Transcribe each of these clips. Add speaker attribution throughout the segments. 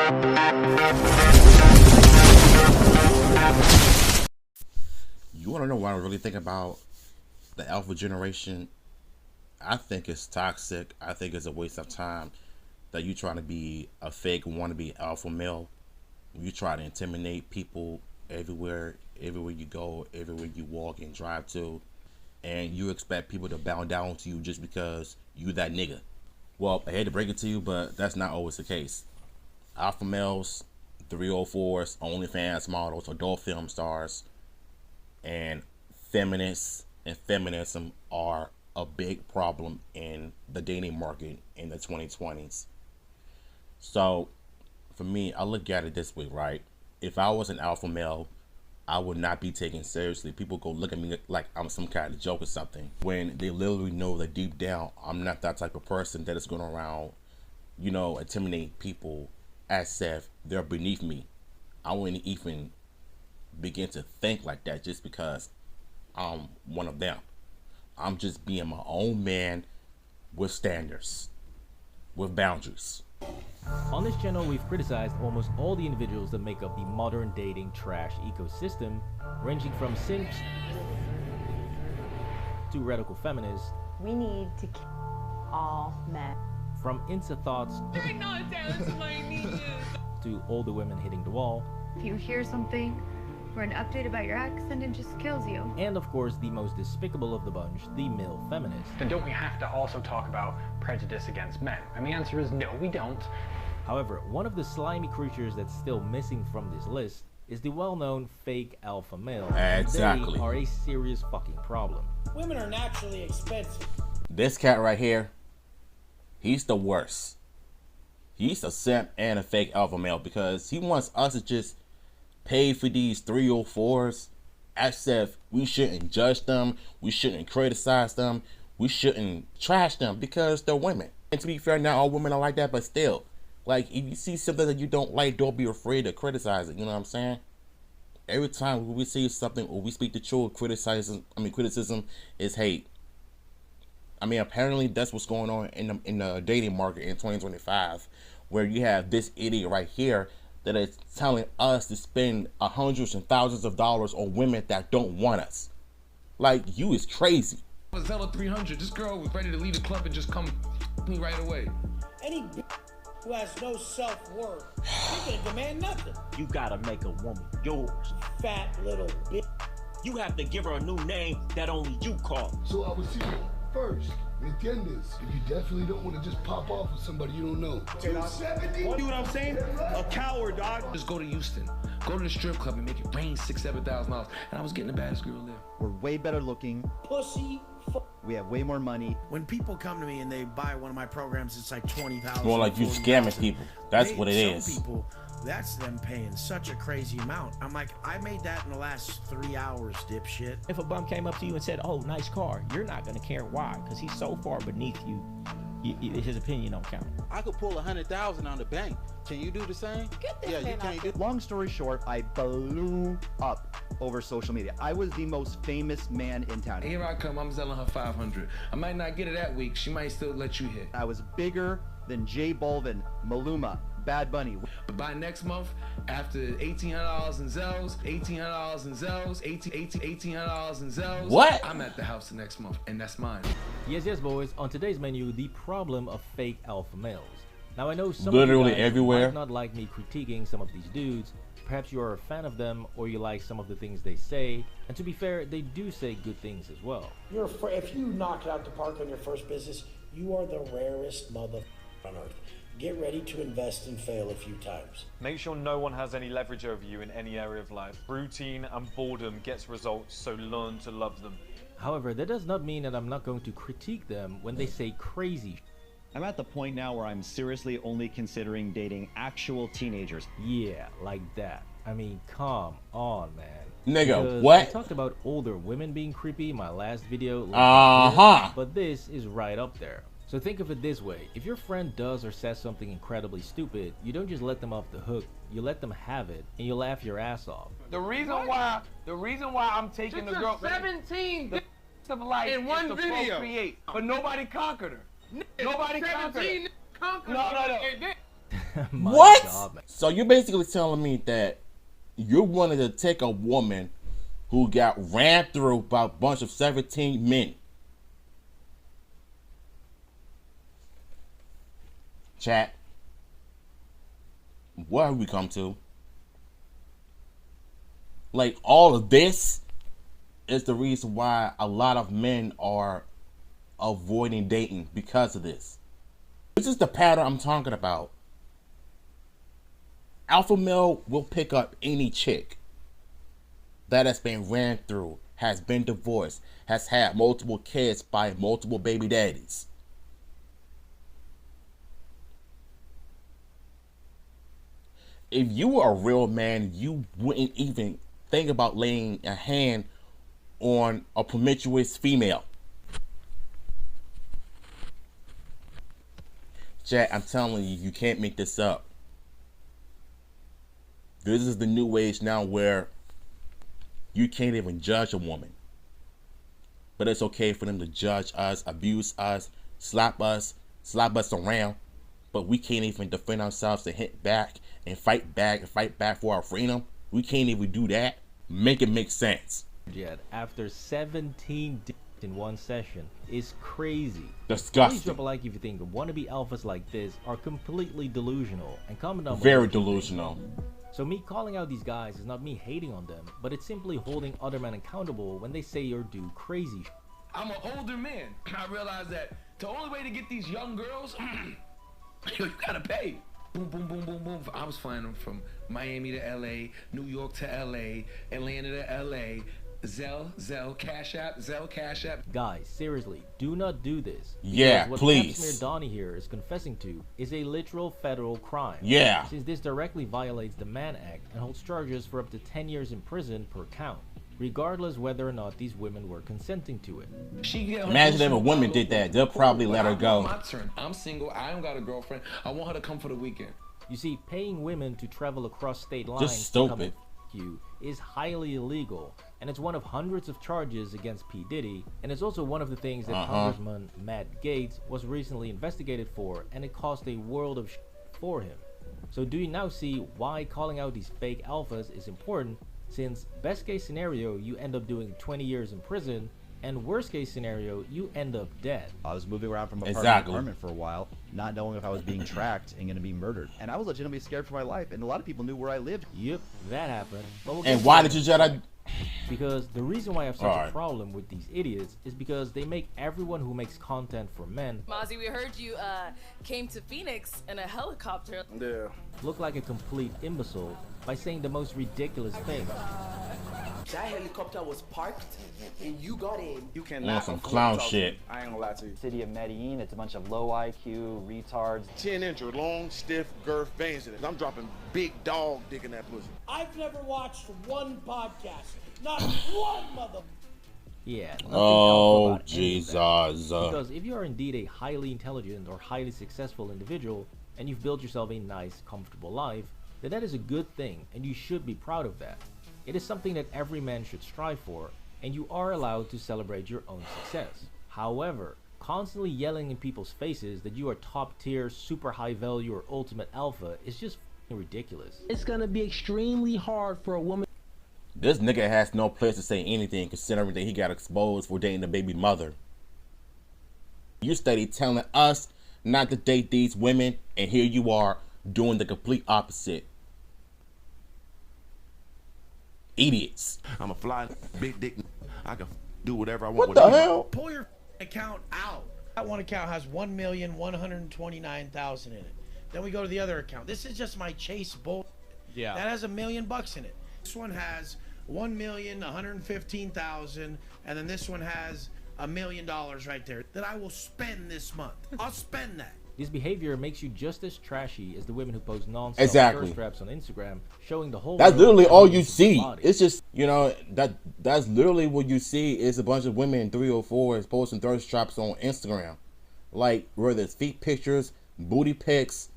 Speaker 1: You want to know what I really think about the alpha generation? I think it's toxic. I think it's a waste of time that you trying to be a fake wannabe alpha male. You try to intimidate people everywhere you go, everywhere you walk and drive to, and you expect people to bow down to you just because you that nigga. Well, I hate to break it to you, but that's not always the case. Alpha males, 304s, OnlyFans models, adult film stars, and feminists and feminism are a big problem in the dating market in the 2020s. So for me, I look at it this way, right? If I was an alpha male, I would not be taken seriously. People go look at me like I'm some kind of joke or something, when they literally know that deep down I'm not that type of person that is going around, intimidate people as if they're beneath me. I wouldn't even begin to think like that just because I'm one of them. I'm just being my own man with standards, with boundaries.
Speaker 2: On this channel, we've criticized almost all the individuals that make up the modern dating trash ecosystem, ranging from simps to radical feminists.
Speaker 3: We need to kill all men.
Speaker 2: From Insta thoughts to older women hitting the wall.
Speaker 4: If you hear something or an update about your ex, then it just kills you.
Speaker 2: And of course, the most despicable of the bunch, the male feminist.
Speaker 5: Then don't we have to also talk about prejudice against men? And the answer is no, we don't.
Speaker 2: However, one of the slimy creatures that's still missing from this list is the well-known fake alpha male.
Speaker 1: Exactly.
Speaker 2: They are a serious fucking problem.
Speaker 6: Women are naturally expensive.
Speaker 1: This cat right here, he's the worst. He's a simp and a fake alpha male because he wants us to just pay for these 304s as if we shouldn't judge them, we shouldn't criticize them, we shouldn't trash them because they're women. And to be fair, not all women are like that, but still, like, if you see something that you don't like, don't be afraid to criticize it. You know what I'm saying? Every time we see something or we speak the truth, criticism is hate. I mean, apparently that's what's going on in the dating market in 2025, where you have this idiot right here that is telling us to spend hundreds and thousands of dollars on women that don't want us. Like, you is crazy.
Speaker 7: I was hella 300. This girl was ready to leave the club and just come me right away.
Speaker 6: Any who has no self-worth, you can demand nothing.
Speaker 8: You gotta make a woman yours.
Speaker 6: Fat little bitch.
Speaker 8: You have to give her a new name that only you call.
Speaker 9: So I was here first. ¿Me You definitely don't want to just pop off with somebody you don't know. 270?
Speaker 7: You know what I'm saying? A coward, dog. Just go to Houston. Go to the strip club and make it rain $6,000, $7,000. And I was getting the baddest girl there.
Speaker 10: We're way better looking.
Speaker 6: Pussy.
Speaker 10: We have way more money.
Speaker 11: When people come to me and they buy one of my programs, it's like 20,000.
Speaker 1: More like you scamming people. That's what it is.
Speaker 11: Some people, that's them paying such a crazy amount. I'm like, I made that in the last 3 hours, dipshit.
Speaker 8: If a bum came up to you and said, "Oh, nice car," you're not gonna care. Why? Because he's so far beneath you. His opinion don't count.
Speaker 12: I could pull 100,000 on the bank. Can you do the same?
Speaker 3: Get this
Speaker 12: yeah, you can't do.
Speaker 10: Long story short, I blew up over social media. I was the most famous man in town.
Speaker 7: Here I come. I'm selling her 500. I might not get it that week. She might still let you hit.
Speaker 10: I was bigger than J Balvin, Maluma, Bad Bunny.
Speaker 7: But by next month, after $1,800 in Zells, $1,800 in Zells, $1,800 in Zells.
Speaker 1: What?
Speaker 7: I'm at the house the next month, and that's mine.
Speaker 2: Yes, boys. On today's menu, the problem of fake alpha males. Now, I know some
Speaker 1: literally
Speaker 2: of you guys
Speaker 1: everywhere
Speaker 2: might not like me critiquing some of these dudes. Perhaps you are a fan of them, or you like some of the things they say. And to be fair, they do say good things as well.
Speaker 6: If you knock it out the park on your first business, you are the rarest mother on earth. Get ready to invest and fail a few times.
Speaker 13: Make sure no one has any leverage over you in any area of life. Routine and boredom gets results, so learn to love them.
Speaker 2: However, that does not mean that I'm not going to critique them when they say crazy.
Speaker 14: I'm at the point now where I'm seriously only considering dating actual teenagers.
Speaker 2: Yeah, like that. I mean, come on, man.
Speaker 1: Nigga,
Speaker 2: because
Speaker 1: what?
Speaker 2: I talked about older women being creepy in my last video. But this is right up there. So think of it this way. If your friend does or says something incredibly stupid, you don't just let them off the hook. You let them have it, and you laugh your ass off.
Speaker 15: The reason why I'm taking the girl 17 of life in one video, procreate, but nobody conquered her. Nobody conquered her. No.
Speaker 1: What?
Speaker 2: God, man.
Speaker 1: So you're basically telling me that you're wanting to take a woman who got ran through by a bunch of 17 men. Chat. What have we come to? Like, all of this is the reason why a lot of men are avoiding dating because of this. This is the pattern I'm talking about. Alpha male will pick up any chick that has been ran through, has been divorced, has had multiple kids by multiple baby daddies. If you were a real man, you wouldn't even think about laying a hand on a promiscuous female. Chat, I'm telling you, you can't make this up. This is the new age now where you can't even judge a woman. But it's okay for them to judge us, abuse us, slap us around. But we can't even defend ourselves to hit back and fight back for our freedom. We can't even do that. Make it make sense.
Speaker 2: Yet after 17 in one session is crazy.
Speaker 1: Disgusting.
Speaker 2: Please drop a like if you think wannabe alphas like this are completely delusional, and comment down below.
Speaker 1: Very delusional.
Speaker 2: So me calling out these guys is not me hating on them, but it's simply holding other men accountable when they say or do crazy shit.
Speaker 7: I'm an older man. I realize that the only way to get these young girls, you gotta pay. Boom, boom, boom, boom, boom. I was flying them from Miami to LA, New York to LA, Atlanta to LA. Zelle, Cash App.
Speaker 2: Guys, seriously, do not do this.
Speaker 1: Yeah,
Speaker 2: what
Speaker 1: please.
Speaker 2: What Donnie here is confessing to is a literal federal crime.
Speaker 1: Yeah.
Speaker 2: Since this directly violates the Mann Act and holds charges for up to 10 years in prison per count, regardless whether or not these women were consenting to it.
Speaker 1: Imagine if a woman did that, they'll probably let her go.
Speaker 7: My turn. I'm single. I don't got a girlfriend. I want her to come for the weekend.
Speaker 2: You see, paying women to travel across state lines
Speaker 1: just stupid.
Speaker 2: You is highly illegal, and it's one of hundreds of charges against P. Diddy, and it's also one of the things that Congressman Matt Gaetz was recently investigated for, and it cost a world of shit for him. So do you now see why calling out these fake alphas is important, since best case scenario you end up doing 20 years in prison, and worst case scenario you end up dead.
Speaker 10: I was moving around from apartment to apartment for a while, not knowing if I was being tracked and going to be murdered, and I was legitimately scared for my life, and a lot of people knew where I lived.
Speaker 2: Yep, that happened.
Speaker 1: And why did you Jedi?
Speaker 2: Because the reason why I have such a problem with these idiots is because they make everyone who makes content for men,
Speaker 16: Mozzie, we heard you came to Phoenix in a helicopter.
Speaker 12: Yeah.
Speaker 2: Look like a complete imbecile by saying the most ridiculous things.
Speaker 17: That helicopter was parked and you got in.
Speaker 12: You cannot.
Speaker 1: Some clown shit.
Speaker 12: I ain't gonna lie to you.
Speaker 18: City of Medellin, it's a bunch of low IQ retards.
Speaker 12: 10-inch long, stiff girth veins in it. I'm dropping big dog dick in that pussy.
Speaker 6: I've never watched one podcast. Not one mother.
Speaker 2: Yeah.
Speaker 1: Oh, Jesus.
Speaker 2: Because if you are indeed a highly intelligent or highly successful individual, and you've built yourself a nice, comfortable life, then that is a good thing, and you should be proud of that. It is something that every man should strive for, and you are allowed to celebrate your own success. However, constantly yelling in people's faces that you are top tier, super high value, or ultimate alpha is just ridiculous.
Speaker 17: It's gonna be extremely hard for a woman.
Speaker 1: This nigga has no place to say anything considering that he got exposed for dating a baby mother. You steady telling us not to date these women, and here you are doing the complete opposite. Idiots.
Speaker 19: I'm a fly big dick. I can do whatever I want.
Speaker 1: What the hell?
Speaker 11: Pull your account out. That one account has 1,129,000 in it. Then we go to the other account. This is just my Chase bull.
Speaker 2: Yeah.
Speaker 11: That has $1 million in it. This one has 1,115,000, and then this one has $1 million right there that I will spend this month. I'll spend that.
Speaker 2: This behavior makes you just as trashy as the women who post non-stop
Speaker 1: Exactly.
Speaker 2: thirst traps on Instagram, showing the whole.
Speaker 1: That's
Speaker 2: world
Speaker 1: literally all you
Speaker 2: their
Speaker 1: see.
Speaker 2: body.
Speaker 1: It's just, you know, that's literally what you see is a bunch of women in 304s posting thirst traps on Instagram. Like, whether it's feet pictures, booty pics,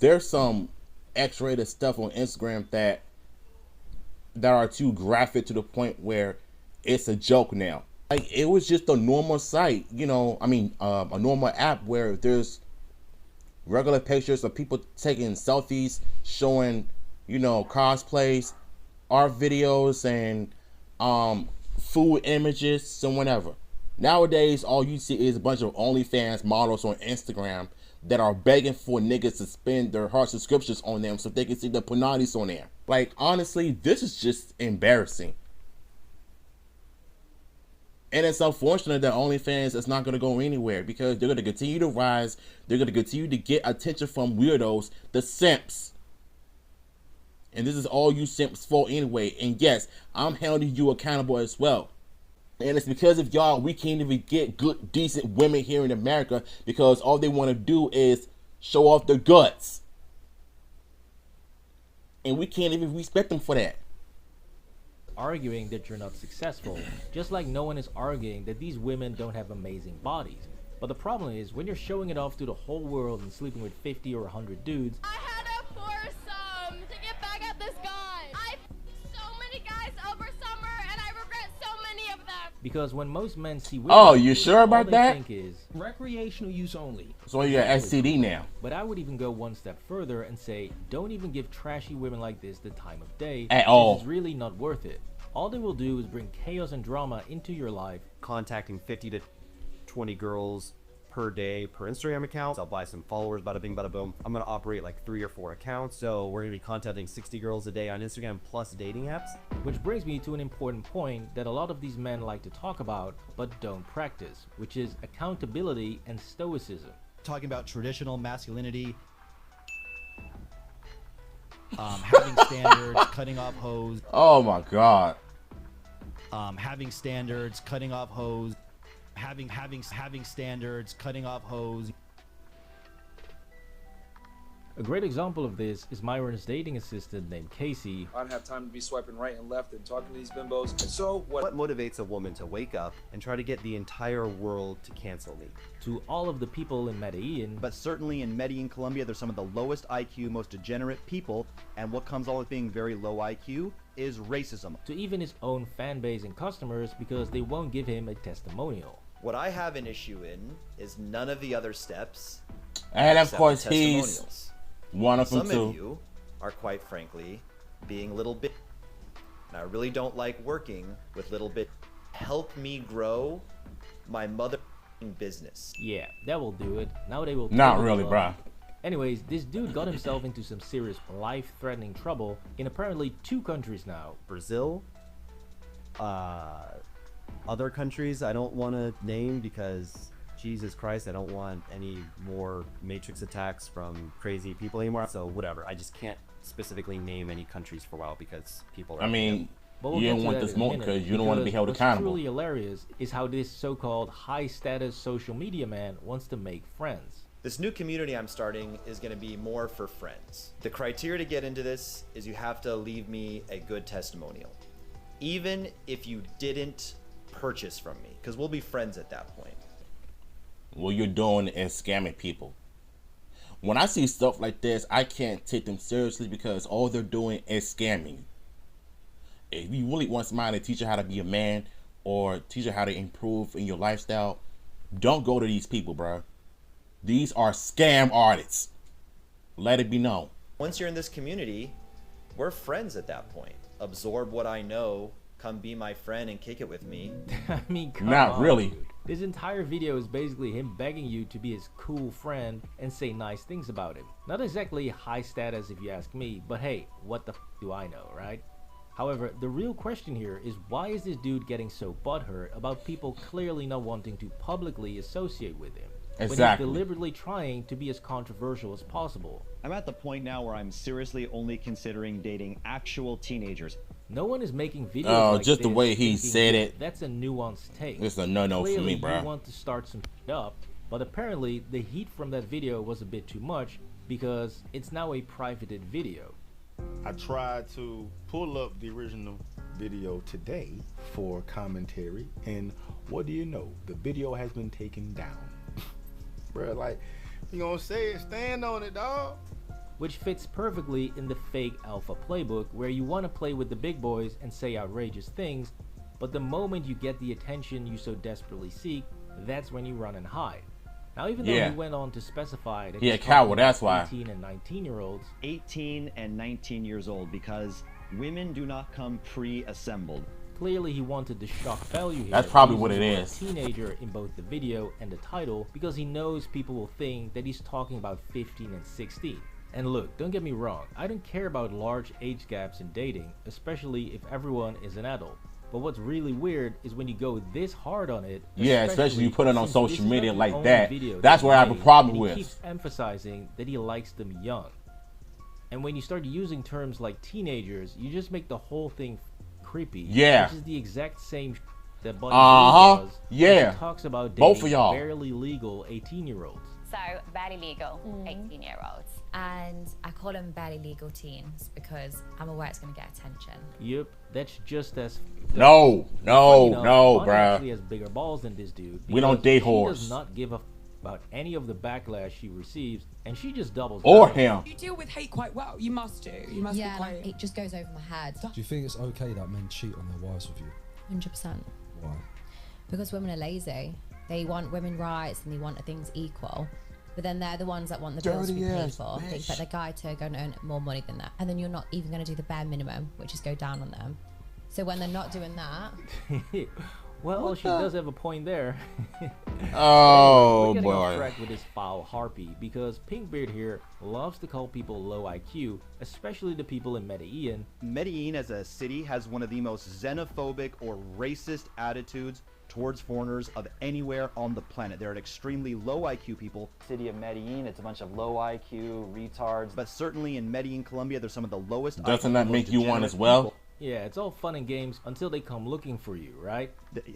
Speaker 1: there's some X-rated stuff on Instagram that are too graphic to the point where it's a joke now. Like, it was just a normal site, you know, I mean, a normal app where there's regular pictures of people taking selfies, showing, you know, cosplays, art videos, and food images and whatever. Nowadays, all you see is a bunch of OnlyFans models on Instagram that are begging for niggas to spend their hard subscriptions on them so they can see the punani's on there. Like, honestly, this is just embarrassing. And it's unfortunate that OnlyFans is not going to go anywhere because they're going to continue to rise. They're going to continue to get attention from weirdos, the simps. And this is all you simps for anyway. And yes, I'm holding you accountable as well. And it's because of y'all we can't even get good, decent women here in America because all they want to do is show off their guts. And we can't even respect them for that.
Speaker 2: Arguing that you're not successful, just like no one is arguing that these women don't have amazing bodies. But the problem is, when you're showing it off to the whole world and sleeping with 50 or 100 dudes,
Speaker 20: I had a foursome to get back at this guy. I so many guys over summer and I regret so many of them.
Speaker 2: because when most men see women,
Speaker 1: oh, you sure about that?
Speaker 2: Think is
Speaker 8: recreational use only.
Speaker 1: So you got STD now.
Speaker 2: But I would even go one step further and say, don't even give trashy women like this the time of day.
Speaker 1: At all.
Speaker 2: It's really not worth it. All they will do is bring chaos and drama into your life.
Speaker 21: Contacting 50 to 20 girls per day per Instagram account. I'll buy some followers, bada bing, bada boom. I'm gonna operate like 3 or 4 accounts. So we're gonna be contacting 60 girls a day on Instagram plus dating apps.
Speaker 2: Which brings me to an important point that a lot of these men like to talk about, but don't practice, which is accountability and stoicism.
Speaker 10: Talking about traditional masculinity, having standards, cutting off hoes.
Speaker 1: Oh my God.
Speaker 10: Having standards, cutting off hoes. Having standards, cutting off hoes.
Speaker 2: A great example of this is Myron's dating assistant named Casey.
Speaker 22: I don't have time to be swiping right and left and talking to these bimbos. And so
Speaker 21: what motivates a woman to wake up and try to get the entire world to cancel me?
Speaker 2: To all of the people in Medellin.
Speaker 10: But certainly in Medellin, Colombia, there's some of the lowest IQ, most degenerate people. And what comes along with being very low IQ is racism.
Speaker 2: To even his own fan base and customers because they won't give him a testimonial.
Speaker 21: What I have an issue in is none of the other steps.
Speaker 1: And of course he's one of them too.
Speaker 21: Some of you are quite frankly being little bit, and I really don't like working with little bit. Help me grow my mother business.
Speaker 2: Yeah, that will do it. Now they will.
Speaker 1: Not really, bruh.
Speaker 2: Anyways, this dude got himself into some serious life-threatening trouble in apparently 2 countries now.
Speaker 21: Brazil, other countries I don't want to name because Jesus Christ, I don't want any more Matrix attacks from crazy people anymore. So whatever, I just can't specifically name any countries for a while because people are...
Speaker 1: I mean, you don't want this more because you don't want to be held accountable.
Speaker 2: What's truly hilarious is how this so-called high-status social media man wants to make friends.
Speaker 21: This new community I'm starting is going to be more for friends. The criteria to get into this is you have to leave me a good testimonial. Even if you didn't purchase from me, because we'll be friends at that point.
Speaker 1: What you're doing is scamming people. When I see stuff like this, I can't take them seriously because all they're doing is scamming. If you really want somebody to teach you how to be a man or teach you how to improve in your lifestyle, don't go to these people, bro. These are scam artists. Let it be known.
Speaker 21: Once you're in this community, we're friends at that point. Absorb what I know, come be my friend and kick it with me.
Speaker 2: I mean, come
Speaker 1: Not
Speaker 2: on,
Speaker 1: really.
Speaker 2: Dude. This entire video is basically him begging you to be his cool friend and say nice things about him. Not exactly high status if you ask me, but hey, what the f do I know, right? However, the real question here is why is this dude getting so butthurt about people clearly not wanting to publicly associate with him?
Speaker 1: Exactly.
Speaker 2: When he's deliberately trying to be as controversial as possible.
Speaker 14: I'm at the point now where I'm seriously only considering dating actual teenagers.
Speaker 2: No one is making videos like
Speaker 1: just
Speaker 2: this
Speaker 1: the way he said it.
Speaker 2: That's a nuanced take.
Speaker 1: It's a no-no for me, bro.
Speaker 2: You want to start some up, but apparently the heat from that video was a bit too much because it's now a privated video.
Speaker 23: I tried to pull up the original video today for commentary, and what do you know? The video has been taken down. Bro, like, you gonna say it, stand on it, dog.
Speaker 2: Which fits perfectly in the fake alpha playbook where you want to play with the big boys and say outrageous things, but the moment you get the attention you so desperately seek, that's when you run and hide. Now, even though he went on to specify that
Speaker 1: he a
Speaker 2: he's
Speaker 1: coward,
Speaker 2: talking
Speaker 1: that's
Speaker 2: about
Speaker 1: why.
Speaker 2: 18 and 19-year-olds.
Speaker 14: 18 and 19 years old, because women do not come pre-assembled.
Speaker 2: Clearly, he wanted the shock value here.
Speaker 1: That's probably
Speaker 2: He
Speaker 1: what it
Speaker 2: uses
Speaker 1: is.
Speaker 2: the word teenager in both the video and the title because he knows people will think that he's talking about 15 and 16. And look, don't get me wrong, I don't care about large age gaps in dating, especially if everyone is an adult. But what's really weird is when you go this hard on it.
Speaker 1: Yeah, especially you put it on
Speaker 2: since
Speaker 1: social
Speaker 2: this is
Speaker 1: media
Speaker 2: not the
Speaker 1: like
Speaker 2: only
Speaker 1: that.
Speaker 2: video
Speaker 1: That's
Speaker 2: that
Speaker 1: what I
Speaker 2: he
Speaker 1: have a
Speaker 2: made,
Speaker 1: problem
Speaker 2: and
Speaker 1: with.
Speaker 2: He keeps emphasizing that he likes them young. And when you start using terms like teenagers, you just make the whole thing creepy.
Speaker 1: Yeah.
Speaker 2: Which is the exact same that Buddy Blue does.
Speaker 1: Yeah.
Speaker 2: He talks about
Speaker 1: Both
Speaker 2: dating
Speaker 1: of y'all.
Speaker 2: barely legal 18-year-olds.
Speaker 4: So, barely legal 18-year-olds. And I call them barely legal teens because I'm aware it's going to get attention.
Speaker 2: Yep, that's just as...
Speaker 1: No, no,
Speaker 2: Funny enough,
Speaker 1: no,
Speaker 2: Bunny
Speaker 1: bruh.
Speaker 2: actually has bigger balls than this dude.
Speaker 1: We don't
Speaker 2: because
Speaker 1: date
Speaker 2: She
Speaker 1: whores.
Speaker 2: does not give a about any of the backlash she receives, and she just doubles
Speaker 1: Or
Speaker 2: down.
Speaker 1: him.
Speaker 5: You deal with hate quite well. You must do. You must be quite...
Speaker 9: it just goes over my head.
Speaker 24: Do you think it's okay that men cheat on their wives with you?
Speaker 9: 100%.
Speaker 24: Why?
Speaker 9: Because women are lazy. They want women rights and they want things equal. But then they're the ones that want the bills to be
Speaker 24: Dirty
Speaker 9: paid
Speaker 24: ass
Speaker 9: for. They
Speaker 24: bitch.
Speaker 9: expect the guy to go and earn more money than that. And then you're not even going to do the bare minimum, which is go down on them. So when they're not doing that...
Speaker 2: Well, she does have a point there.
Speaker 1: Oh,
Speaker 2: we're getting
Speaker 1: boy.
Speaker 2: off track with this foul harpy because Pinkbeard here loves to call people low IQ, especially the people in Medellin.
Speaker 10: Medellin as a city has one of the most xenophobic or racist attitudes towards foreigners of anywhere on the planet. They're an extremely low IQ people.
Speaker 18: City of Medellin, it's a bunch of low IQ retards.
Speaker 10: But certainly in Medellin, Colombia, there's some of the lowest
Speaker 1: Doesn't
Speaker 10: IQ,
Speaker 1: that
Speaker 10: most
Speaker 1: make you one
Speaker 10: degenerate
Speaker 1: as well?
Speaker 10: people.
Speaker 2: Yeah, it's all fun and games until they come looking for you, right?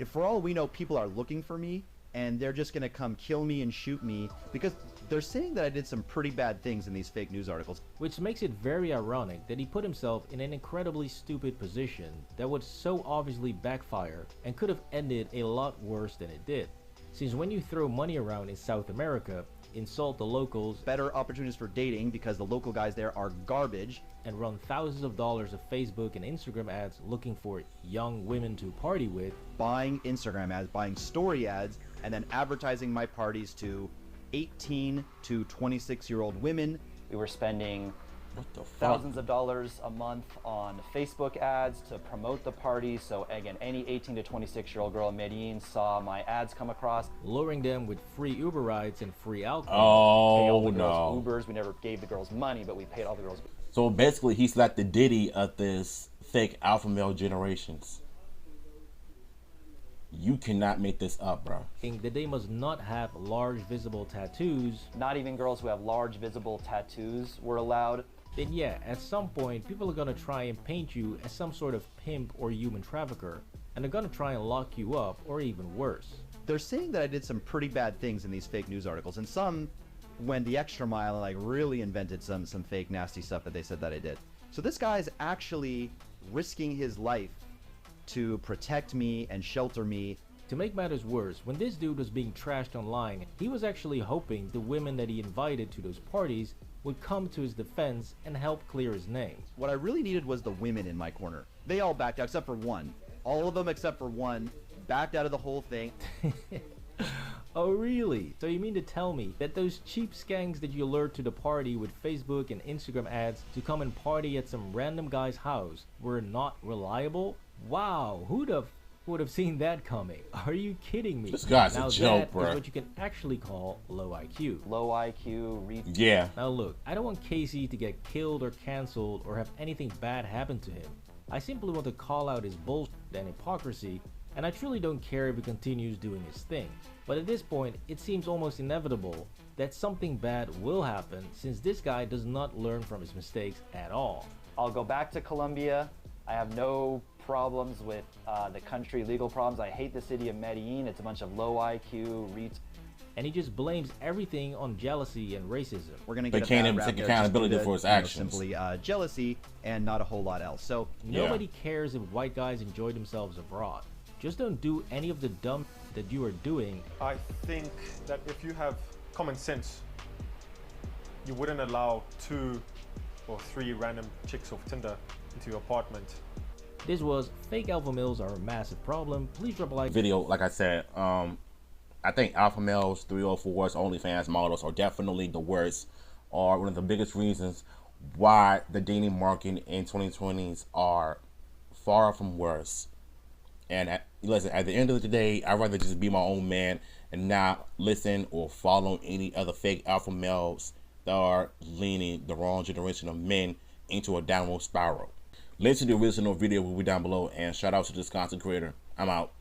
Speaker 10: For all we know, people are looking for me, and they're just gonna come kill me and shoot me because they're saying that I did some pretty bad things in these fake news articles.
Speaker 2: Which makes it very ironic that he put himself in an incredibly stupid position that would so obviously backfire and could have ended a lot worse than it did. Since when you throw money around in South America, insult the locals,
Speaker 10: better opportunities for dating because the local guys there are garbage,
Speaker 2: and run thousands of dollars of Facebook and Instagram ads looking for young women to party with,
Speaker 10: buying Instagram ads, buying story ads, and then advertising my parties to 18 to 26-year-old women.
Speaker 18: We were spending
Speaker 1: What the fuck?
Speaker 18: thousands of dollars a month on Facebook ads to promote the party. So again, any 18 to 26-year-old girl in Medellin saw my ads come across.
Speaker 2: luring them with free Uber rides and free alcohol.
Speaker 18: Pay all
Speaker 1: Oh,
Speaker 18: the girls
Speaker 1: no.
Speaker 18: Ubers. We never gave the girls money, but we paid all the girls.
Speaker 1: So basically, he's like the Diddy of this fake alpha male generations. You cannot make this up, bro.
Speaker 2: That they must not have large visible tattoos.
Speaker 18: Not even girls who have large visible tattoos were allowed.
Speaker 2: Then yeah, at some point, people are gonna try and paint you as some sort of pimp or human trafficker, and they're gonna try and lock you up, or even worse.
Speaker 10: They're saying that I did some pretty bad things in these fake news articles, and some went the extra mile and like really invented some fake nasty stuff that they said that I did. So this guy's actually risking his life to protect me and shelter me.
Speaker 2: To make matters worse, when this dude was being trashed online, he was actually hoping the women that he invited to those parties would come to his defense and help clear his name.
Speaker 10: What I really needed was the women in my corner. They all backed out except for one. All of them except for one backed out of the whole thing.
Speaker 2: Oh really? So you mean to tell me that those cheap skanks that you lured to the party with Facebook and Instagram ads to come and party at some random guy's house were not reliable? Wow, who'd have would have seen that coming? Are you kidding me?
Speaker 1: This guy's
Speaker 2: now
Speaker 1: a joke,
Speaker 2: that
Speaker 1: bro.
Speaker 2: is what you can actually call low IQ.
Speaker 18: Low IQ,
Speaker 1: Yeah.
Speaker 2: Now look, I don't want Casey to get killed or cancelled or have anything bad happen to him. I simply want to call out his bullshit and hypocrisy, and I truly don't care if he continues doing his thing. But at this point, it seems almost inevitable that something bad will happen since this guy does not learn from his mistakes at all.
Speaker 18: I'll go back to Colombia. I have no problems with the country, legal problems. I hate the city of Medellin. It's a bunch of low IQ
Speaker 2: and he just blames everything on jealousy and racism.
Speaker 10: We're gonna
Speaker 1: They
Speaker 10: get
Speaker 1: can't
Speaker 10: a
Speaker 1: even
Speaker 10: bad rap
Speaker 1: take
Speaker 10: there just
Speaker 1: accountability
Speaker 10: due to,
Speaker 1: for his
Speaker 10: you know,
Speaker 1: actions.
Speaker 10: simply jealousy and not a whole lot else. So
Speaker 2: nobody cares if white guys enjoy themselves abroad. Just don't do any of the dumb that you are doing.
Speaker 13: I think that if you have common sense, you wouldn't allow 2 or 3 random chicks off Tinder into your apartment.
Speaker 2: This was Fake Alpha Males Are a Massive Problem. Please drop a like.
Speaker 1: Video, like I said, I think alpha males, 304s, OnlyFans models are definitely the worst, or one of the biggest reasons why the dating market in 2020s are far from worse. And listen, at the end of the day, I'd rather just be my own man and not listen or follow any other fake alpha males that are leaning the wrong generation of men into a downward spiral. Links to the original video will be down below, and shout out to this content creator. I'm out.